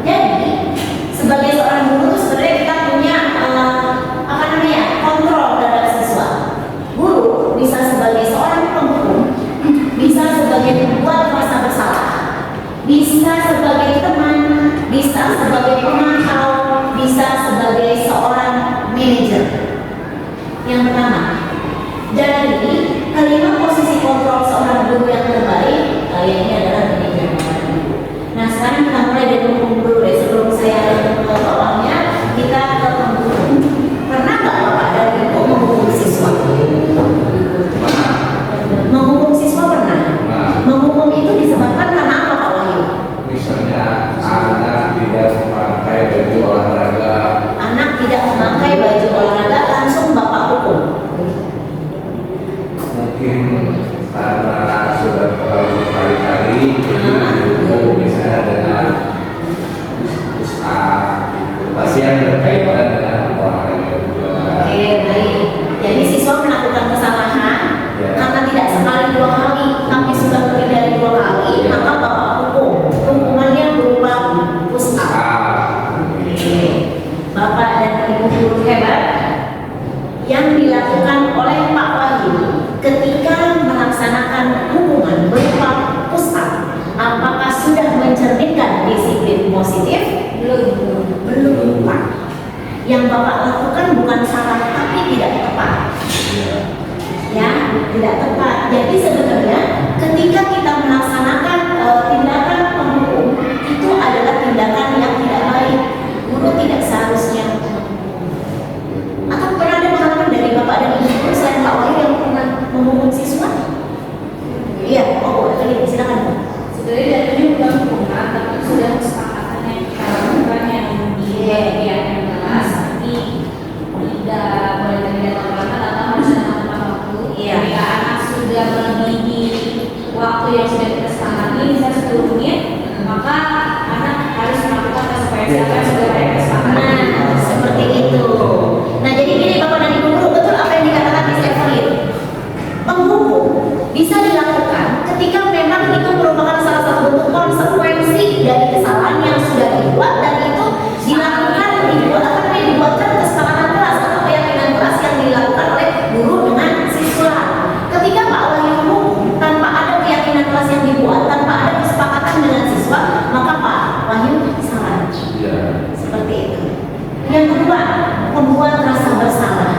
Jadi, sebagai seorang guru itu sebenarnya kita punya kontrol terhadap siswa. Guru bisa sebagai seorang penghukum, bisa sebagai pembuat merasa bersalah, bisa sebagai teman, bisa sebagai pemantau, bisa sebagai seorang manajer. Yang pertama, dari kelima posisi kontrol seorang guru yang terbaik, ini adalah manajer. Nah, sekarang kita mulai dari penghukum dulu deh. Sebelum saya ke bawahnya, kita ke penghukum. Pernah nggak Bapak dan Ibu menghukum siswa? Menghukum siswa pernah? Menghukum itu disebabkan karena apa Pak Wahyu? Misalnya anak tidak memakai baju olahraga. Anak tidak memakai baju olahraga, langsung Bapak hukum. Mungkin karena sudah terlalu berkali-kali, jadi misalnya dengan pasien berkaitan dengan olahraga juga. Oke, baik. Jadi siswa melakukan kesalahan karena tidak sekali dua kali, tapi sudah lebih dari dua kali, maka Bapak hukum. Hukumannya berupa push up. Oke. Bapak dan Ibu guru hebat yang dilakukan oleh Pak Wahyu ketika melaksanakan hukuman berupa push up, apakah sudah mencerminkan disiplin positif? Belum. Pak. Yang Bapak lakukan bukan salah tapi tidak tepat. Ya, tidak tepat. Jadi sebenarnya ketika kita melaksanakan tindakan penghukum, itu adalah tindakan yang tidak baik. Guru tidak seharusnya. Atau pernah ada pengalaman dari Bapak dan Ibu guru selain Pak Wahyu yang pernah menghukum siswa? Iya, ini silakan Bu. Sebenarnya dari ini bukan hukuman, tapi sudah kesepakatan yang kita lakukan yang di bagian yang jelas, tapi tidak boleh terlihat lama atau harus dalam waktu. Iya. Jika anak sudah melebihi waktu yang sudah kita sepakati, bisa 10 menit, maka anak harus melakukan konsekuensi apa yang sudah mereka sepakati. Nah, seperti itu. Nah, jadi gini Bapak dan Ibu guru, betul apa yang dikatakan di Evelyn. Penghukum bisa dilakukan ketika memang itu merupakan salah satu bentuk konsekuensi dari kesalahan yang sudah dibuat dan itu dibuatkan kesepakatan kelas atau keyakinan kelas yang dilakukan oleh guru dengan siswa. Ketika Pak Wahyu menghukum tanpa ada keyakinan kelas yang dibuat, tanpa ada kesepakatan dengan siswa, maka Pak Wahyu salah. Seperti itu. Yang kedua, pembuat rasa bersalah.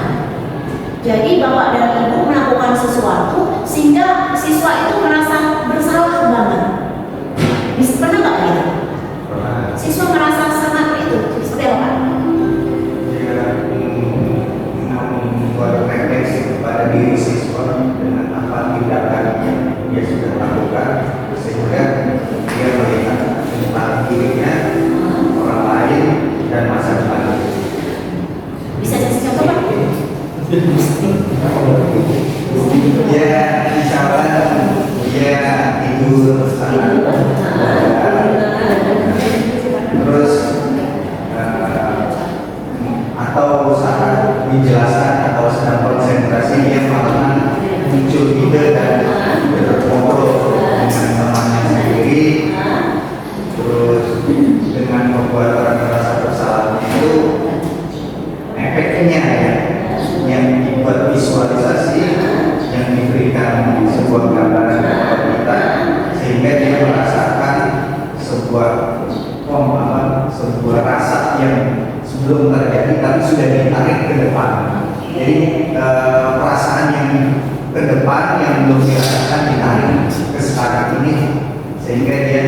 Jadi Bapak dan Ibu melakukan sesuatu sehingga siswa itu merasa bersalah banget. Pernah nggak gitu? Siswa merasa sangat itu seperti apa? Dia membuat refleksi kepada diri siswa dengan apa tindakan yang dia sudah lakukan, sehingga dia melihat tentang dirinya, orang lain, dan masa depan. Bisa kasih contoh Pak? Ya, misalnya dia tidur sangat terus atau saat dijelaskan atau sedang konsentrasi dia malah muncul ide dan berngobrol dengan temannya sendiri, terus dengan membuat orang merasa bersalah itu efeknya ya, yang dibuat visualisasi yang diberikan sebuah gambaran kepada kita sehingga dia merasakan sebuah pemahaman, sebuah rasa yang sebelum terjadi tapi sudah ditarik ke depan. Jadi perasaan yang ke depan yang belum dirasakan ditarik ke sekarang ini sehingga dia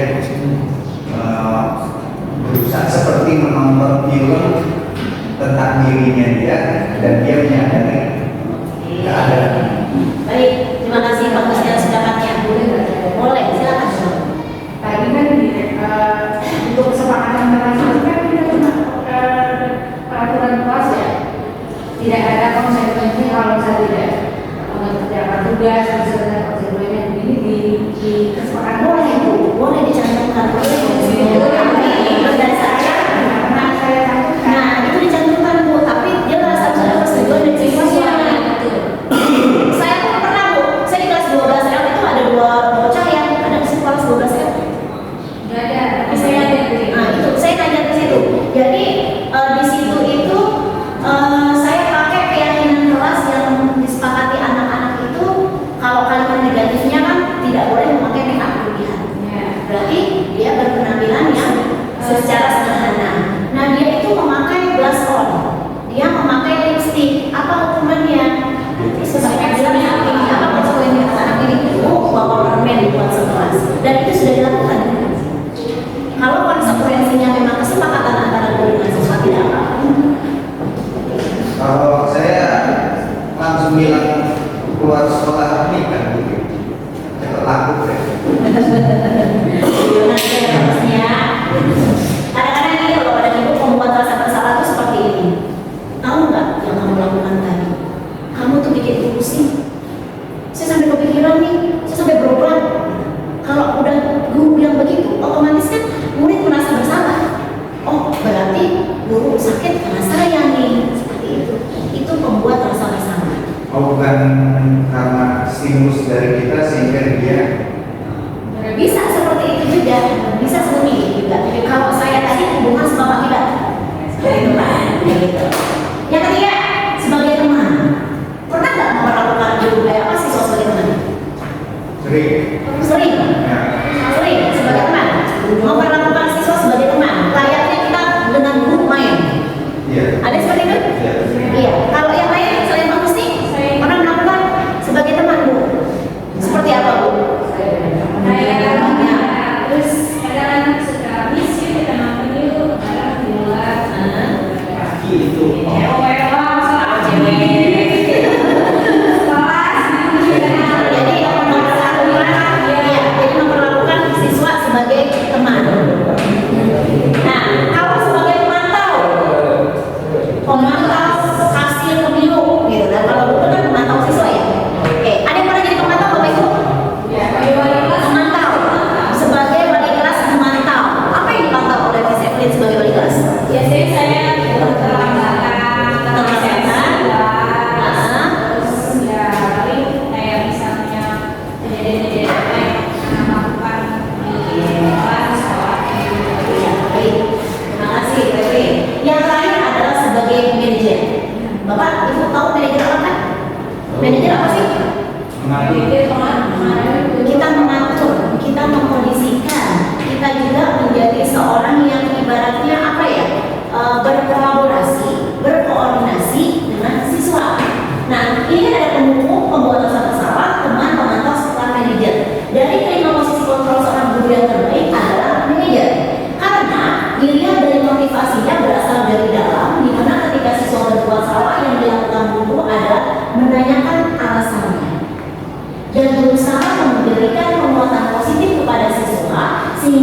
berusaha seperti menonton film tentang dirinya dia dan dia menyadari keadaan. Baik, terima kasih Pak Kusnya pendapatnya. Boleh, silakan. Tadi kan untuk kesepakatan internasional kan kita cuma peraturan kelas ya, tidak ada konsekuensi kalau saya tidak mengerjakan tugas, misalnya konsekuensinya begini di kesepakatan Boleh Bu, boleh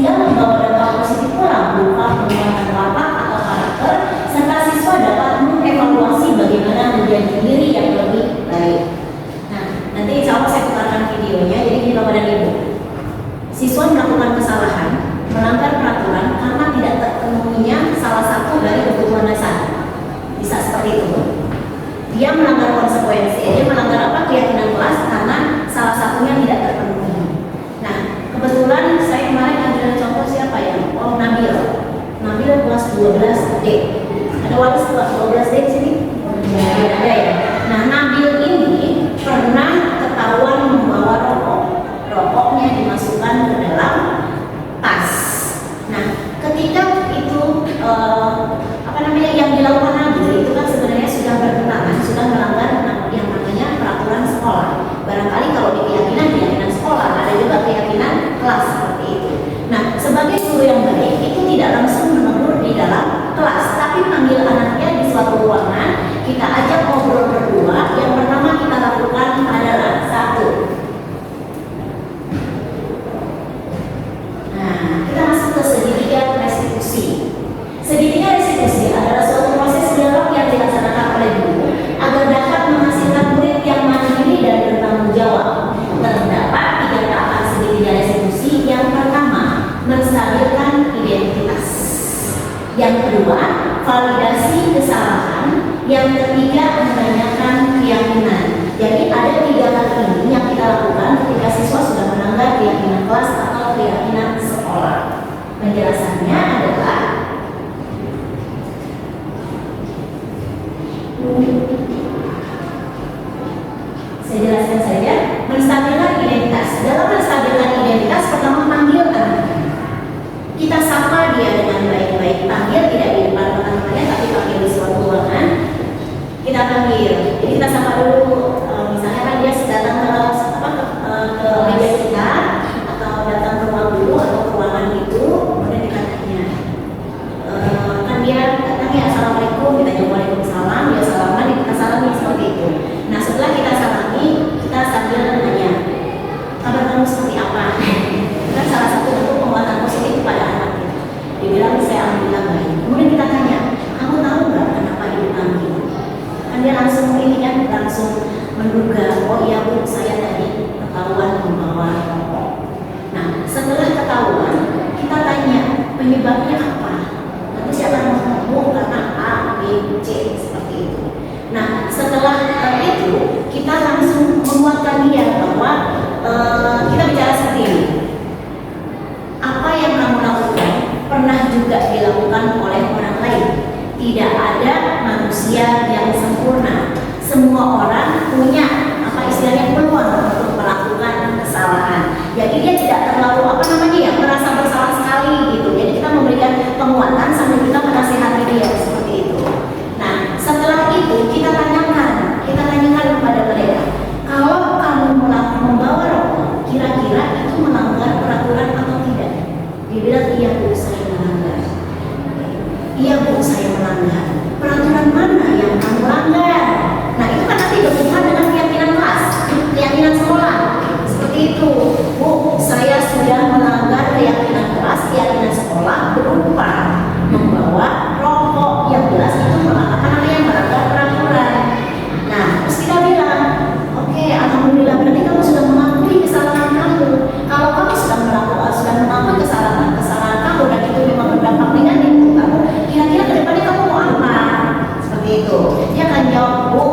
sehingga membawa dampak positif pula berupa penguatan watak atau karakter, serta siswa dapat mengevaluasi bagaimana menjadi diri yang lebih baik. Nah, nanti insya Allah saya putarkan videonya. Jadi gini Bapak dan Ibu, siswa melakukan kesalahan, melanggar peraturan karena tidak terpenuhinya salah satu dari kebutuhan dasar. Bisa seperti itu. Dia melanggar konsekuensi, dia melanggar apa, keyakinan kelas karena salah satunya tidak terpenuhi. Nah, kebetulan saya kemarin ambil contoh siapa ya? Oh, Nabil kelas 12D. Ada wali kelas 12D di sini? Ya, ada ya. Nah, Nabil ini pernah ketahuan membawa rokok. Rokoknya dimasukkan ke dalam tas. Nah, ketika itu yang dilakukan Nabil itu kan sebenarnya sudah bertentangan, sudah melanggar yang namanya peraturan sekolah. Barangkali kalau di keyakinan sekolah, ada juga keyakinan kelas seperti itu. Nah, sebagai guru yang baik itu tidak langsung menegur di dalam kelas, tapi panggil anaknya di suatu ruangan, kita ajak ngobrol berdua. Yang pertama kita lakukan adalah satu. Nah, kita masuk ke segitiga restitusi. Segitiga restitusi adalah suatu proses dialog yang dilaksanakan oleh guru agar dapat menghasilkan murid yang mandiri dan bertanggung jawab. Terdapat 3 tahapan segitiga restitusi. Yang pertama, menstabilkan identitas. Yang kedua, validasi kesalahan. Yang ketiga, menanyakan keyakinan. Jadi ada 3 hal ini yang kita lakukan ketika siswa sudah melanggar keyakinan kelas atau keyakinan sekolah. Penjelasannya adalah saya jelaskan saja. Menstabilkan identitas. Dalam menstabilkan identitas, pertama panggil anak. Kita sapa dia dengan baik-baik. Panggil tidak di depan teman-temannya, tapi panggil di suatu ruangan. Kita panggil. Jadi kita sapa dulu. Misalnya kan dia datang ke meja kita atau datang ke ruang guru atau ke ruangan itu, kemudian kita tanya. Kan dia datangnya assalamualaikum, kita jawab waalaikumsalam, dia salaman, kita salami seperti itu. Nah, setelah kita salami, kita sambil nanya, kabar kamu seperti apa? Kan salah satu bentuk penguatan positif pada anak kita. Dibilang saya alhamdulillah baik. Kemudian kita tanya, kamu tahu nggak kenapa ibu panggil? Kan dia langsung ini kan langsung menduga, oh iya bu, saya tadi ketahuan membawa rokok. Nah, setelah ketahuan, kita tanya penyebabnya apa? Nanti siapa yang ngomong karena A, B, C seperti itu. Nah, setelah itu kita langsung menguatkan dia bahwa kita bicara seperti ini. Apa yang kamu lakukan pernah juga dilakukan oleh orang lain. Tidak ada manusia yang sempurna. Semua orang punya istilahnya peluang untuk melakukan kesalahan. Jadi dia tidak terlalu merasa bersalah sekali gitu. Jadi kita memberikan penguatan sambil kita menasihati dia seperti itu. Nah, setelah itu kita tanyakan kepada mereka, kalau kamu membawa rokok, kira-kira itu melanggar peraturan atau tidak? Dia bilang, iya bu, saya melanggar. Iya bu, saya melanggar. Peraturan mana yang kamu langgar? Nah, itu kan nanti berhubungan dengan keyakinan kelas, keyakinan sekolah. Seperti itu, bu, saya sudah melanggar keyakinan kelas, keyakinan sekolah berupa membawa rokok yang jelas itu melanggar peraturan. Nah, terus kita bilang, oke, alhamdulillah berarti kamu sudah mengakui kesalahan kamu. Kalau kamu sudah mengakui kesalahan kamu dan itu memang berdampak negatif untuk kamu, kira-kira kedepannya kamu mau apa? Seperti itu. Dia akan jawab, bu,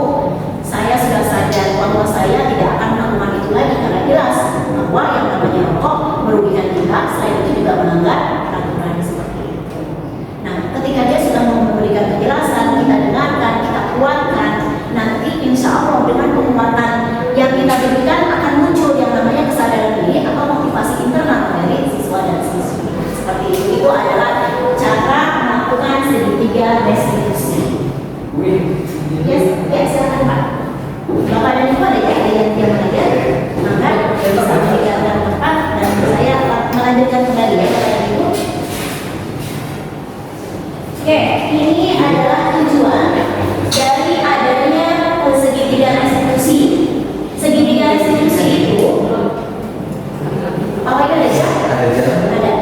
saya sudah sadar bahwa saya tidak akan melakukan itu lagi karena jelas bahwa yang namanya rokok merugikan kita, selain itu juga melanggar peraturan seperti itu. Nah, ketika dia sudah memberikan penjelasan, kita dengarkan, kita kuatkan, nanti insya Allah dengan penguatan yang kita berikan akan muncul yang namanya kesadaran diri atau motivasi internal dari siswa dan siswi. Seperti itu. Itu adalah cara melakukan segitiga restitusi. Yes, silakan Pak. Bapak dan Ibu ada yang belajar, maka bisa meninggalkan tempat dan saya melanjutkan kembali ya Bapak dan Ibu. Oke, ini adalah tujuan dari adanya segitiga restitusi. Segitiga restitusi itu, apa itu ada? Ada.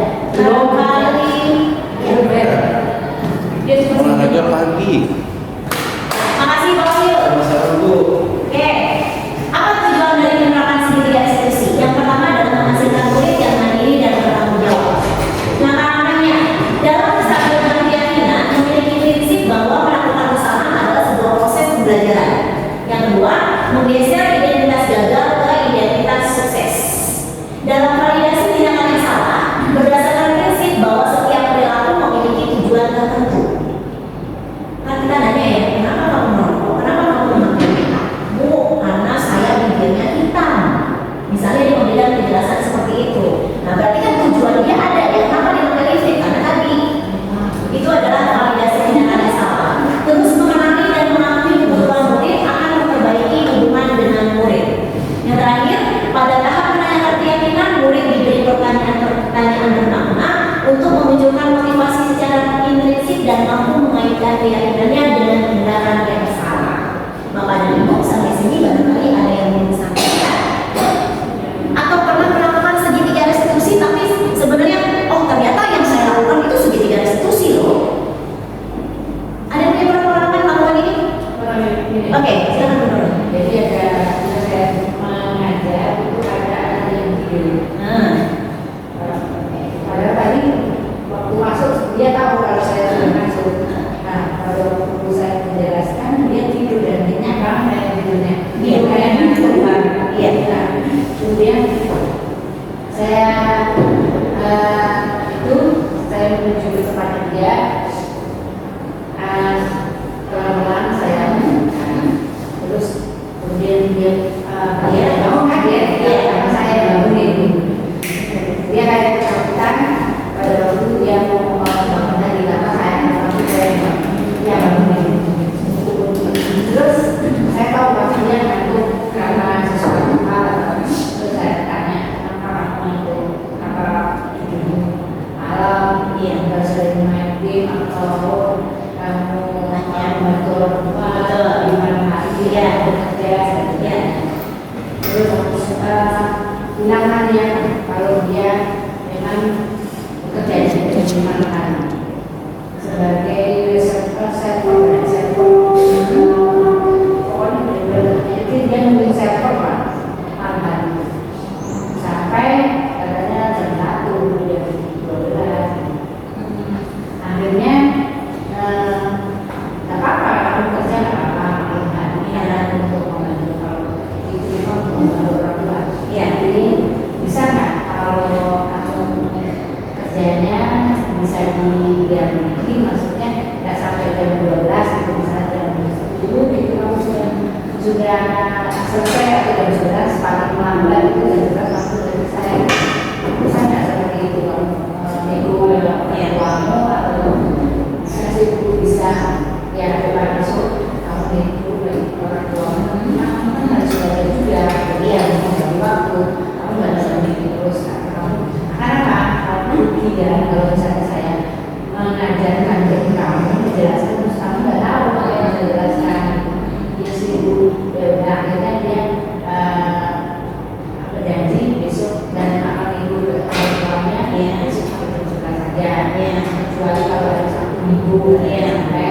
menuju ke tempat kerja. Pelan-pelan saya terus kemudian dia mau kaget karena saya bangunin. Dia kayak ketakutan pada waktu dia mau bangun dari lama tapi saya bangunin. Terus saya tahu pasti dia ngantuk karena sesuatu hal. Terus saya tanya kenapa kamu itu malam nggak sering main game atau kamu membantu orang tua di malam hari bekerja terus bilang kan dia kalau dia memang bekerja di malam hari sebagai server pokoknya dia nungguin server malam hari sampai katanya jam 1 jam 12. Akhirnya nggak apa-apa, kamu kerja nggak apa-apa, untuk membantu kalau itu memang membantu orang tua. Ya, jadi bisa nggak kalau kamu kerjanya bisa di jam ini, maksudnya nggak sampai jam 12 gitu, misalnya jam 10 gitu kamu sudah selesai atau jam 11 paling lambat itu jam 11 langsung dari saya. Bisa nggak seperti itu kamu nego kamu atau bisa ya depan besok kamu nego orang tua kamu kan harus belajar juga dia harus membagi waktu kamu nggak bisa begini terus kamu karena kamu tidak kalau misalnya saya mengajarkan ke kamu menjelaskan terus kamu nggak tahu apa yang menjelaskan dia sibuk akhirnya dia berjanji besok dan akan nego ke orang tuanya besok sampai jam 11 saja kecuali kalau ada satu minggu sampai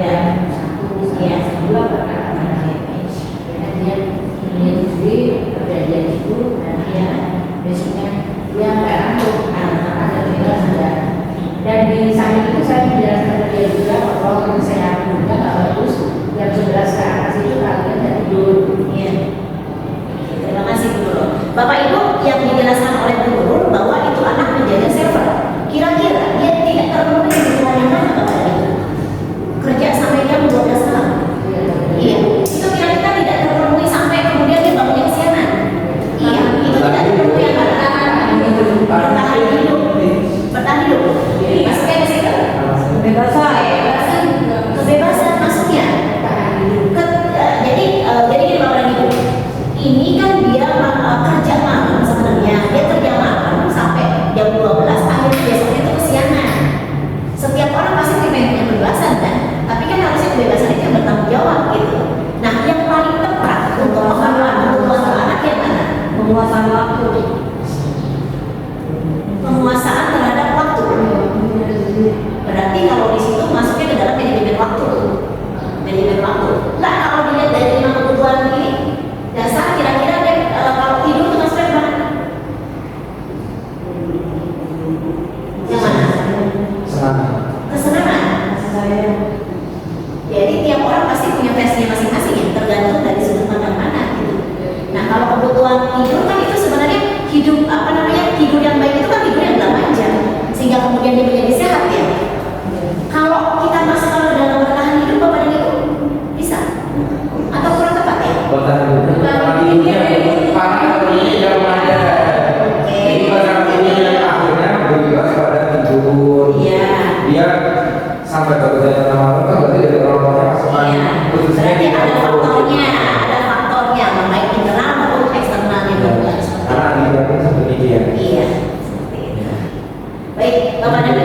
satu sampai dua karena dia sendiri perjanjian itu dan dia besoknya dia nggak ngantuk ada kita sudah dan di samping itu saya menjelaskan ke dia juga bahwa kesehatan juga nggak bagus jam 11 ke atas itu kalian tidak tidur. Terima kasih Bu Nurul. Bapak Ibu, yang dijelaskan oleh Bu Nurul bahwa itu anak menjaga server. Kira-kira dia tidak terpenuhi kebutuhan yang mana Bapak Ibu? Kerja sampai jam 12 malam. Iya. Itu kira-kira tidak terpenuhi sampai kemudian dia bangunnya kesiangan. Iya. Itu tidak terpenuhi yang mana? Bertahan hidup. Bertahan hidup. Masuknya ke situ. Kebebasan masuknya. Jadi gini Bapak Ibu. Ini kan dia kerja malam sebenarnya. Dia kerja malam sampai jam 12, akhirnya besoknya itu kesiangan. Setiap orang pasti punya kebebasan kan, tapi kan harusnya kebebasan itu yang bertanggung jawab gitu. Nah, yang paling tepat untuk menguasai anak yang mana? Penguasaan waktu. Penguasaan terhadap waktu. Berarti kalau di situ masuknya ke dalam manajemen waktu. Manajemen waktu. Nah, kalau dilihat dari 5 kebutuhan ini, dasar kira-kira kalau tidur itu masuknya ke mana? Yang mana? Kesenangan. Jadi tiap orang pasti punya versinya masing-masing ya, tergantung dari sudut pandang mana gitu. Nah, kalau kebutuhan tidur kan itu sebenarnya hidup tidur yang baik itu kan tidur yang 8 jam sehingga kemudian dia menjadi sehat ya. Kalau kita masuk ke dalam bertahan hidup Bapak dan Ibu bisa atau kurang tepat ya? Bertahan hidup jam ada. Jadi bertahan hidup akhirnya bebas pada tidur. Dia sampai bekerja malam kan berarti dari orang tuanya masukan khususnya berarti ada faktornya baik internal maupun eksternalnya juga. Karena dia pun seperti dia. Iya, seperti itu. Baik, Bapak dan